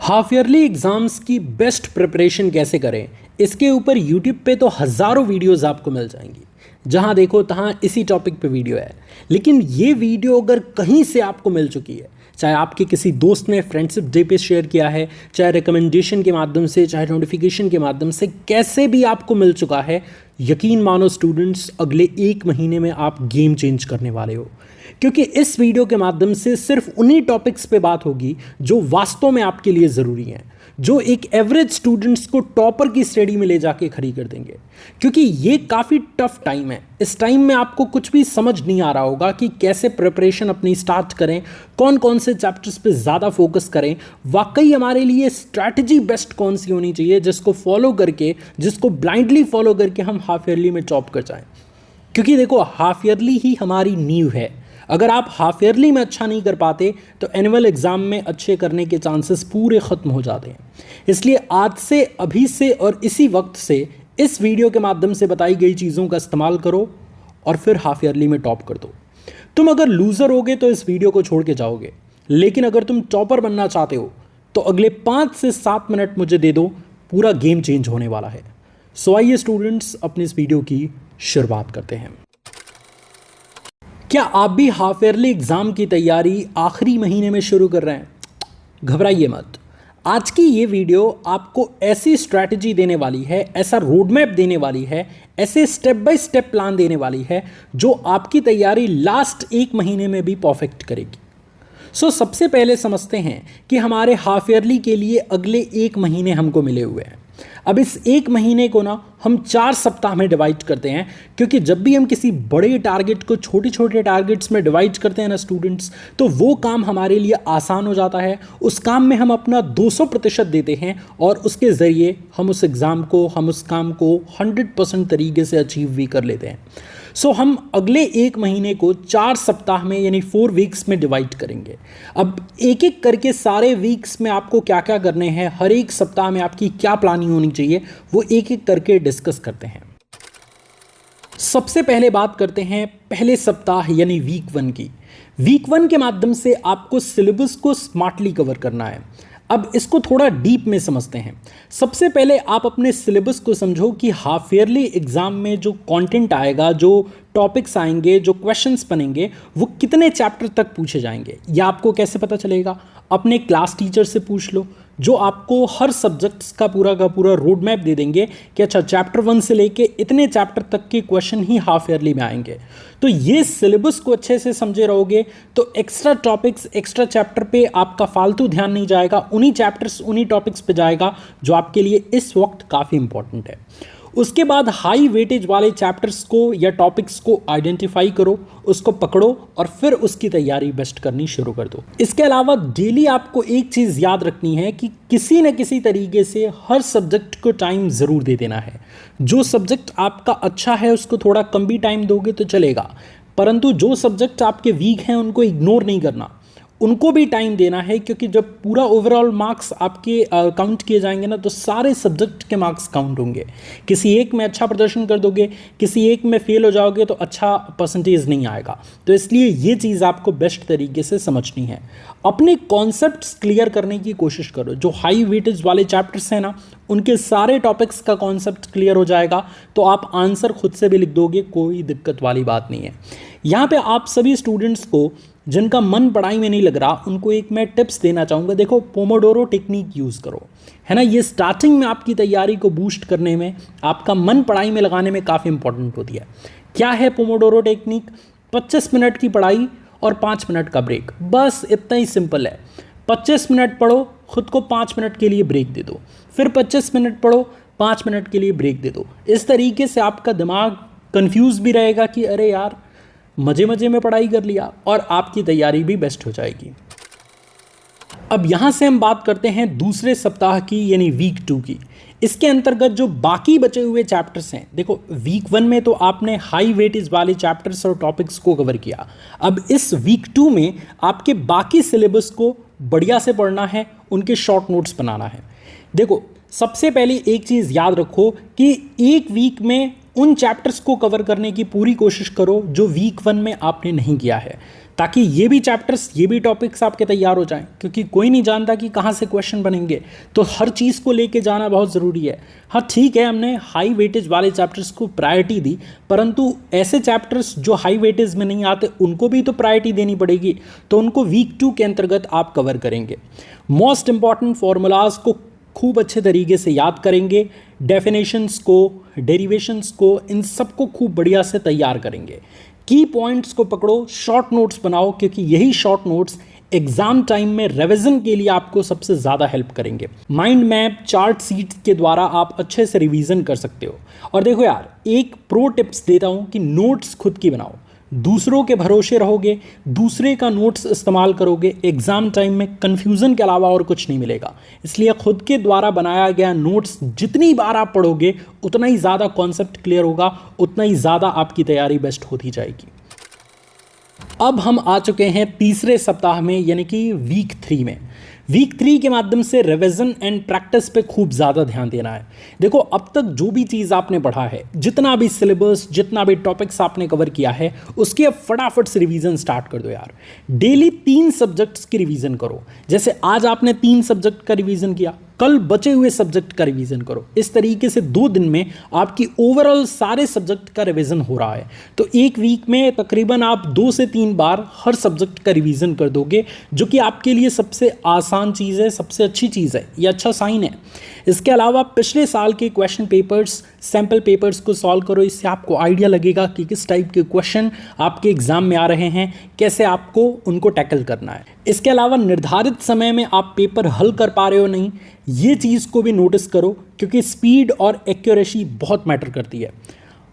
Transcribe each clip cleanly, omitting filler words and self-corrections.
Half yearly exams की best preparation कैसे करें, इसके ऊपर यूट्यूब पे तो हज़ारों वीडियोस आपको मिल जाएंगी। जहां देखो तहां इसी टॉपिक पे वीडियो है। लेकिन ये वीडियो अगर कहीं से आपको मिल चुकी है, चाहे आपके किसी दोस्त ने फ्रेंडशिप डे पे शेयर किया है, चाहे रिकमेंडेशन के माध्यम से, चाहे नोटिफिकेशन के माध्यम से, कैसे भी आपको मिल चुका है, यकीन मानो स्टूडेंट्स, अगले 1 महीने में आप गेम चेंज करने वाले हो। क्योंकि इस वीडियो के माध्यम से सिर्फ उन्हीं टॉपिक्स पे बात होगी जो वास्तव में आपके लिए ज़रूरी हैं, जो एक एवरेज स्टूडेंट्स को टॉपर की स्टडी में ले जाके खड़ी कर देंगे। क्योंकि ये काफ़ी टफ टाइम है। इस टाइम में आपको कुछ भी समझ नहीं आ रहा होगा कि कैसे प्रिपरेशन अपनी स्टार्ट करें, कौन कौन से चैप्टर्स पे ज़्यादा फोकस करें, वाकई हमारे लिए स्ट्रैटेजी बेस्ट कौन सी होनी चाहिए जिसको फॉलो करके, जिसको ब्लाइंडली फॉलो करके हम हाफ ईयरली में टॉप कर जाएं। क्योंकि देखो, हाफ ईयरली ही हमारी नींव है। अगर आप हाफ ईयरली में अच्छा नहीं कर पाते तो एनुअल एग्ज़ाम में अच्छे करने के चांसेस पूरे ख़त्म हो जाते हैं। इसलिए आज से, अभी से और इसी वक्त से इस वीडियो के माध्यम से बताई गई चीज़ों का इस्तेमाल करो और फिर हाफ ईयरली में टॉप कर दो। तुम अगर लूज़र होगे तो इस वीडियो को छोड़ के जाओगे, लेकिन अगर तुम टॉपर बनना चाहते हो तो अगले 5 से 7 मिनट मुझे दे दो, पूरा गेम चेंज होने वाला है। सो आइए स्टूडेंट्स, अपनी इस वीडियो की शुरुआत करते हैं। क्या आप भी हाफ ईयरली एग्ज़ाम की तैयारी आखिरी महीने में शुरू कर रहे हैं? घबराइए मत। आज की ये वीडियो आपको ऐसी स्ट्रैटेजी देने वाली है, ऐसा रोड मैप देने वाली है, ऐसे स्टेप बाय स्टेप प्लान देने वाली है जो आपकी तैयारी लास्ट 1 महीने में भी परफेक्ट करेगी। सबसे पहले समझते हैं कि हमारे हाफ ईयरली के लिए अगले 1 महीने हमको मिले हुए हैं। अब इस 1 महीने को ना हम 4 सप्ताह में डिवाइड करते हैं, क्योंकि जब भी हम किसी बड़े टारगेट को छोटे छोटे टारगेट्स में डिवाइड करते हैं ना स्टूडेंट्स, तो वो काम हमारे लिए आसान हो जाता है। उस काम में हम अपना 200% देते हैं और उसके ज़रिए हम उस एग्ज़ाम को, हम उस काम को 100% तरीके से अचीव भी कर लेते हैं। हम अगले 1 महीने को 4 सप्ताह में यानी 4 वीक्स में डिवाइड करेंगे। अब एक एक करके सारे वीक्स में आपको क्या क्या करने हैं, हर एक सप्ताह में आपकी क्या प्लानिंग होनी चाहिए, वो एक एक करके डिस्कस करते हैं। सबसे पहले बात करते हैं पहले सप्ताह यानी वीक 1 की। वीक 1 के माध्यम से आपको सिलेबस को स्मार्टली कवर करना है। अब इसको थोड़ा डीप में समझते हैं। सबसे पहले आप अपने सिलेबस को समझो कि हाफ ईयरली एग्ज़ाम में जो कंटेंट आएगा, जो टॉपिक्स आएंगे, जो क्वेश्चंस बनेंगे, वो कितने चैप्टर तक पूछे जाएंगे। यह आपको कैसे पता चलेगा? अपने क्लास टीचर से पूछ लो, जो आपको हर सब्जेक्ट्स का पूरा रोड मैप दे देंगे कि अच्छा, चैप्टर 1 से लेके इतने चैप्टर तक के क्वेश्चन ही हाफ ईयरली में आएंगे। तो ये सिलेबस को अच्छे से समझे रहोगे तो एक्स्ट्रा टॉपिक्स, एक्स्ट्रा चैप्टर पे आपका फालतू ध्यान नहीं जाएगा, उन्हीं चैप्टर्स, उन्हीं टॉपिक्स पे जाएगा जो आपके लिए इस वक्त काफ़ी इंपॉर्टेंट है। उसके बाद हाई वेटेज वाले चैप्टर्स को या टॉपिक्स को आइडेंटिफाई करो, उसको पकड़ो और फिर उसकी तैयारी बेस्ट करनी शुरू कर दो। इसके अलावा डेली आपको एक चीज़ याद रखनी है कि किसी न किसी तरीके से हर सब्जेक्ट को टाइम ज़रूर दे देना है। जो सब्जेक्ट आपका अच्छा है उसको थोड़ा कम भी टाइम दोगे तो चलेगा, परंतु जो सब्जेक्ट आपके वीक हैं उनको इग्नोर नहीं करना, उनको भी टाइम देना है। क्योंकि जब पूरा ओवरऑल मार्क्स आपके काउंट किए जाएंगे ना, तो सारे सब्जेक्ट के मार्क्स काउंट होंगे। किसी एक में अच्छा प्रदर्शन कर दोगे, किसी एक में फेल हो जाओगे तो अच्छा परसेंटेज नहीं आएगा। तो इसलिए ये चीज़ आपको बेस्ट तरीके से समझनी है। अपने कॉन्सेप्ट्स क्लियर करने की कोशिश करो। जो हाई वेटेज वाले चैप्टर्स हैं ना, उनके सारे टॉपिक्स का कॉन्सेप्ट क्लियर हो जाएगा तो आप आंसर खुद से भी लिख दोगे, कोई दिक्कत वाली बात नहीं है। यहाँ पे आप सभी स्टूडेंट्स को जिनका मन पढ़ाई में नहीं लग रहा, उनको एक मैं टिप्स देना चाहूँगा। देखो, पोमोडोरो टेक्निक यूज़ करो, है ना। ये स्टार्टिंग में आपकी तैयारी को बूस्ट करने में, आपका मन पढ़ाई में लगाने में काफ़ी इंपॉर्टेंट होती है। क्या है पोमोडोरो टेक्निक? 25 मिनट की पढ़ाई और 5 मिनट का ब्रेक, बस इतना ही सिंपल है। 25 मिनट पढ़ो, खुद को 5 मिनट के लिए ब्रेक दे दो, फिर 25 मिनट पढ़ो, 5 मिनट के लिए ब्रेक दे दो। इस तरीके से आपका दिमाग कन्फ्यूज़ भी रहेगा कि अरे यार, मज़े मज़े में पढ़ाई कर लिया, और आपकी तैयारी भी बेस्ट हो जाएगी। अब यहाँ से हम बात करते हैं दूसरे सप्ताह की यानी वीक 2 की। इसके अंतर्गत जो बाकी बचे हुए चैप्टर्स हैं, देखो वीक 1 में तो आपने हाई वेटेज वाले चैप्टर्स और टॉपिक्स को कवर किया। अब इस वीक 2 में आपके बाकी सिलेबस को बढ़िया से पढ़ना है, उनके शॉर्ट नोट्स बनाना है। देखो, सबसे पहले एक चीज़ याद रखो कि एक वीक में उन चैप्टर्स को कवर करने की पूरी कोशिश करो जो वीक 1 में आपने नहीं किया है। ताकि ये भी चैप्टर्स, ये भी टॉपिक्स आपके तैयार हो जाएं, क्योंकि कोई नहीं जानता कि कहाँ से क्वेश्चन बनेंगे। तो हर चीज़ को लेके जाना बहुत ज़रूरी है। हाँ ठीक है, हमने हाई वेटेज वाले चैप्टर्स को प्रायोरिटी दी, परंतु ऐसे चैप्टर्स जो हाई वेटेज में नहीं आते उनको भी तो प्रायोरिटी देनी पड़ेगी। तो उनको वीक 2 के अंतर्गत आप कवर करेंगे। मोस्ट इंपॉर्टेंट फॉर्मूलाज को खूब अच्छे तरीके से याद करेंगे, डेफिनेशंस को, डेरिवेशंस को, इन सबको खूब बढ़िया से तैयार करेंगे। की पॉइंट्स को पकड़ो, शॉर्ट नोट्स बनाओ, क्योंकि यही शॉर्ट नोट्स एग्जाम टाइम में रिवीजन के लिए आपको सबसे ज़्यादा हेल्प करेंगे। माइंड मैप, चार्ट सीट के द्वारा आप अच्छे से रिवीजन कर सकते हो। और देखो यार, एक प्रो टिप्स देता हूँ कि नोट्स खुद की बनाओ। दूसरों के भरोसे रहोगे, दूसरे का नोट्स इस्तेमाल करोगे, एग्जाम टाइम में कन्फ्यूज़न के अलावा और कुछ नहीं मिलेगा। इसलिए खुद के द्वारा बनाया गया नोट्स जितनी बार आप पढ़ोगे उतना ही ज़्यादा कॉन्सेप्ट क्लियर होगा, उतना ही ज़्यादा आपकी तैयारी बेस्ट होती जाएगी। अब हम आ चुके हैं तीसरे सप्ताह में, यानी कि वीक 3 में। वीक 3 के माध्यम से रिवीजन एंड प्रैक्टिस पे खूब ज़्यादा ध्यान देना है। देखो, अब तक जो भी चीज़ आपने पढ़ा है, जितना भी सिलेबस, जितना भी टॉपिक्स आपने कवर किया है, उसकी अब फटाफट से रिवीजन स्टार्ट कर दो यार। डेली 3 सब्जेक्ट्स की रिवीजन करो। जैसे आज आपने 3 सब्जेक्ट का रिवीजन किया, कल बचे हुए सब्जेक्ट का रिवीजन करो। इस तरीके से 2 दिन में आपकी ओवरऑल सारे सब्जेक्ट का रिवीजन हो रहा है। तो एक वीक में तकरीबन आप 2 से 3 बार हर सब्जेक्ट का रिवीजन कर दोगे, जो कि आपके लिए सबसे आसान चीज़ है, सबसे अच्छी चीज़ है, ये अच्छा साइन है। इसके अलावा पिछले साल के क्वेश्चन पेपर्स, सैम्पल पेपर्स को सॉल्व करो। इससे आपको आइडिया लगेगा कि किस टाइप के क्वेश्चन आपके एग्जाम में आ रहे हैं, कैसे आपको उनको टैकल करना है। इसके अलावा निर्धारित समय में आप पेपर हल कर पा रहे हो नहीं, ये चीज़ को भी नोटिस करो, क्योंकि स्पीड और एक्यूरेसी बहुत मैटर करती है।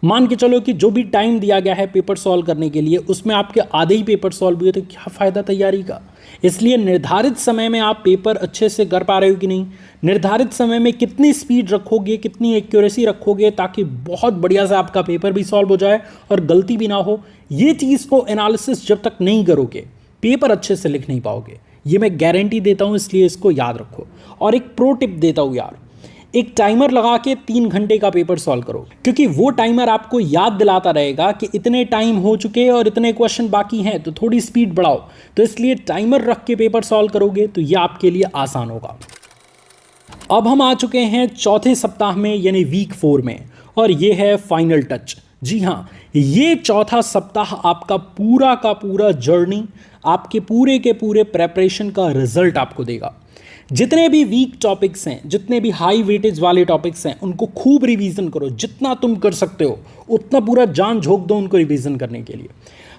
मान के चलो कि जो भी टाइम दिया गया है पेपर सॉल्व करने के लिए, उसमें आपके आधे ही पेपर सॉल्व हुए तो क्या फ़ायदा तैयारी का। इसलिए निर्धारित समय में आप पेपर अच्छे से कर पा रहे हो कि नहीं, निर्धारित समय में कितनी स्पीड रखोगे, कितनी एक्यूरेसी रखोगे, ताकि बहुत बढ़िया से आपका पेपर भी सॉल्व हो जाए और गलती भी ना हो। ये चीज़ को एनालिसिस जब तक नहीं करोगे, पेपर अच्छे से लिख नहीं पाओगे, ये मैं गारंटी देता हूँ। इसलिए इसको याद रखो। और एक प्रो टिप देता हूँ यार, एक टाइमर लगा के 3 घंटे का पेपर सॉल्व करो, क्योंकि वो टाइमर आपको याद दिलाता रहेगा कि इतने टाइम हो चुके हैं और इतने क्वेश्चन बाकी हैं, तो थोड़ी स्पीड बढ़ाओ। तो इसलिए टाइमर रख के पेपर सॉल्व करोगे तो ये आपके लिए आसान होगा। अब हम आ चुके हैं चौथे सप्ताह में, यानी वीक 4 में, और ये है फाइनल टच। जी हाँ, ये चौथा सप्ताह आपका पूरा का पूरा जर्नी, आपके पूरे के पूरे प्रेपरेशन का रिजल्ट आपको देगा। जितने भी वीक टॉपिक्स हैं, जितने भी हाई वेटेज वाले टॉपिक्स हैं, उनको खूब रिवीजन करो। जितना तुम कर सकते हो उतना पूरा जान झोंक दो उनको रिवीजन करने के लिए।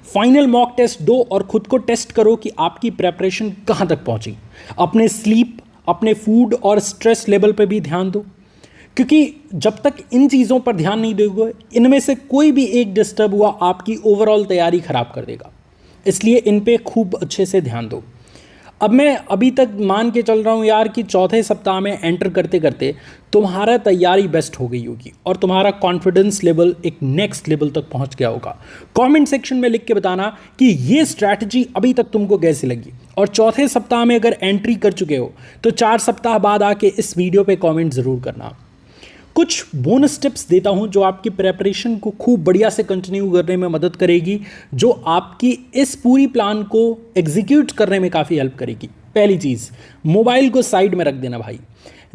फाइनल मॉक टेस्ट दो और खुद को टेस्ट करो कि आपकी प्रेपरेशन कहाँ तक पहुँची। अपने स्लीप, अपने फूड और स्ट्रेस लेवल पर भी ध्यान दो, क्योंकि जब तक इन चीज़ों पर ध्यान नहीं दोगे, इनमें से कोई भी एक डिस्टर्ब हुआ आपकी ओवरऑल तैयारी खराब कर देगा। इसलिए इन पे खूब अच्छे से ध्यान दो। अब मैं अभी तक मान के चल रहा हूँ यार कि चौथे सप्ताह में एंटर करते करते तुम्हारा तैयारी बेस्ट हो गई होगी और तुम्हारा कॉन्फिडेंस लेवल एक नेक्स्ट लेवल तक पहुँच गया होगा। कमेंट सेक्शन में लिख के बताना कि ये स्ट्रैटेजी अभी तक तुमको कैसी लगी। और चौथे सप्ताह में अगर एंट्री कर चुके हो तो 4 सप्ताह बाद आके इस वीडियो पे कमेंट ज़रूर करना। कुछ बोनस टिप्स देता हूं जो आपकी प्रेपरेशन को खूब बढ़िया से कंटिन्यू करने में मदद करेगी, जो आपकी इस पूरी प्लान को एग्जीक्यूट करने में काफ़ी हेल्प करेगी। पहली चीज़, मोबाइल को साइड में रख देना भाई।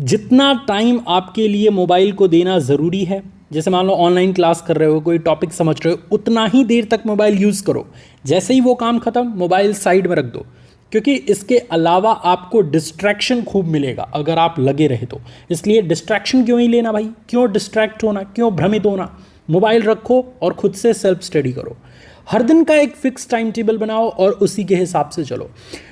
जितना टाइम आपके लिए मोबाइल को देना ज़रूरी है, जैसे मान लो ऑनलाइन क्लास कर रहे हो, कोई टॉपिक समझ रहे हो, उतना ही देर तक मोबाइल यूज़ करो। जैसे ही वो काम ख़त्म, मोबाइल साइड में रख दो, क्योंकि इसके अलावा आपको डिस्ट्रैक्शन खूब मिलेगा अगर आप लगे रहे तो। इसलिए डिस्ट्रैक्शन क्यों ही लेना भाई, क्यों डिस्ट्रैक्ट होना, क्यों भ्रमित होना। मोबाइल रखो और खुद से सेल्फ स्टडी करो। हर दिन का एक फिक्स टाइम टेबल बनाओ और उसी के हिसाब से चलो।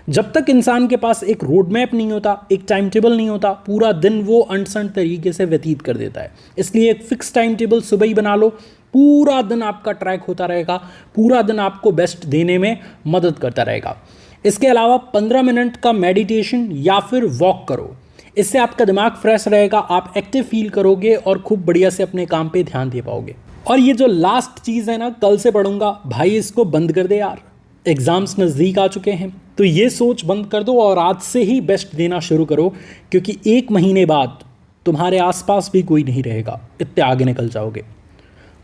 जब तक इंसान के पास एक रोड मैप नहीं होता, एक टाइम टेबल नहीं होता, पूरा दिन वो अनसन तरीके से व्यतीत कर देता है। इसलिए एक फिक्स टाइम टेबल सुबह ही बना लो, पूरा दिन आपका ट्रैक होता रहेगा, पूरा दिन आपको बेस्ट देने में मदद करता रहेगा। इसके अलावा 15 मिनट का मेडिटेशन या फिर वॉक करो। इससे आपका दिमाग फ्रेश रहेगा, आप एक्टिव फील करोगे और खूब बढ़िया से अपने काम पे ध्यान दे पाओगे। और ये जो लास्ट चीज़ है ना, कल से पढ़ूंगा भाई, इसको बंद कर दे यार। एग्ज़ाम्स नज़दीक आ चुके हैं, तो ये सोच बंद कर दो और आज से ही बेस्ट देना शुरू करो, क्योंकि 1 महीने बाद तुम्हारे आसपास भी कोई नहीं रहेगा, इतने आगे निकल जाओगे।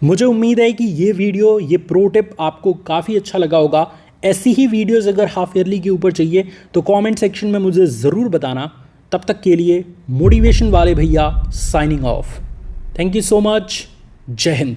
मुझे उम्मीद है कि ये वीडियो, ये प्रो टिप आपको काफ़ी अच्छा लगा होगा। ऐसी ही वीडियोस अगर हाफ ईयरली के ऊपर चाहिए तो कमेंट सेक्शन में मुझे ज़रूर बताना। तब तक के लिए मोटिवेशन वाले भैया signing off. Thank you so much. जय हिंद।